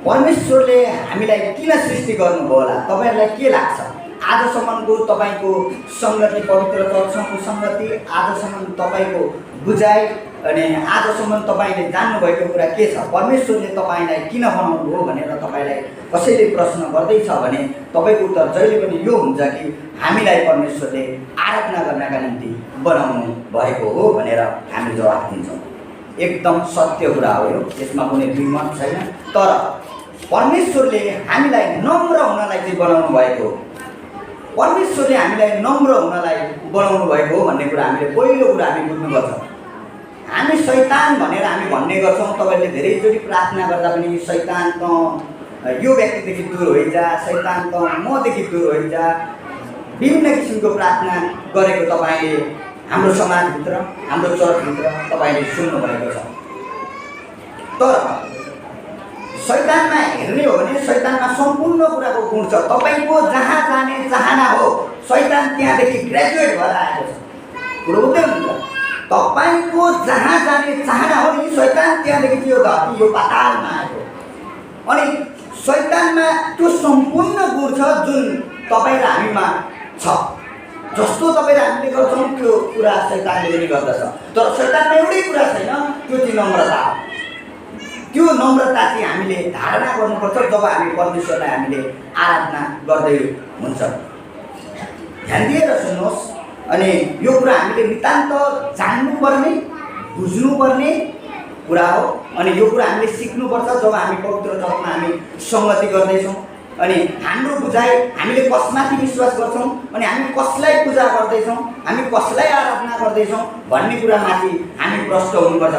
परमेश्वरले हामीलाई किन सृष्टि गर्नुभयो होला? तपाईहरुलाई के लाग्छ? आजसम्मको तपाईको संगति, पवित्र चर्चको संगति, आजसम्म तपाईको बुझाइ अनि आजसम्म तपाईले जान्नु भएको कुरा के छ? परमेश्वरले तपाईलाई किन बनाउनु भयो भनेर तपाईलाई कसैले प्रश्न गर्दैछ भने तपाईको उत्तर जहिले पनि यो हुन्छ कि हामीलाई परमेश्वरले आराधना गर्नका निम्ति बनाउनु भएको हो भनेर हामी जवाफ दिन्छौँ। एकदम सत्य कुरा हो यो, यसमा कुनै द्विमत छैन। तर परमेश्वरले हामीलाई नम्र हुनलाई चाहिँ बनाउनु भएको हो। परमेश्वरले हामीलाई नम्र हुनलाई बनाउनु भएको हो भन्ने कुरा हामीले पहिलो कुरा हामी बुझ्नुपर्छ। हामी शैतान भनेर हामी भन्ने गर्छौँ। तपाईले धेरैचोटि प्रार्थना गर्दा पनि शैतान त यो व्यक्तिदेखि दूर होइजा, शैतान त मदेखि दूर होइजा, विभिन्न किसिमको प्रार्थना गरेको तपाईले हाम्रो समाजभित्र, हाम्रो चर्चभित्र तपाईले सुन्नुभएको छ। तर शैतानमा हेर्ने हो भने शैतानमा सम्पूर्ण कुराको गुण छ। तपाईको जहाँ जाने चाहना हो शैतान त्यहाँदेखि ग्रेजुएट भएर आएको छ। कुरो बुझ्दै हुनुहुन्छ? तपाईको जहाँ जाने चाहना हो नि शैतान त्यहाँदेखि यो धरती यो पातालमा आएको। अनि शैतानमा त्यो सम्पूर्ण गुण छ जुन तपाईँ र हामीमा छ। जस्तो तपाईँ र हामीले गर्छौँ त्यो कुरा शैतानले पनि गर्दछ। तर शैतानमा एउटै कुरा छैन, त्यो चाहिँ नम्रता हो। त्यो नम्रता चाहिँ हामीले धारणा गर्नुपर्छ जब हामी परमेश्वरलाई हामीले आराधना गर्दै हुन्छ। ध्यान दिएर सुन्नुहोस्। अनि यो कुरा हामीले नितान्त जान्नुपर्ने, बुझ्नुपर्ने कुरा हो। अनि यो कुरा हामीले सिक्नुपर्छ जब हामी पवित्र चर्चमा हामी संगति गर्दैछौँ। अनि हाम्रो बुझाइ हामीले कसमाथि विश्वास गर्छौँ अनि हामी कसलाई पूजा गर्दैछौँ, हामी कसलाई आराधना गर्दैछौँ भन्ने कुरामाथि हामी प्रष्ट हुनुपर्छ।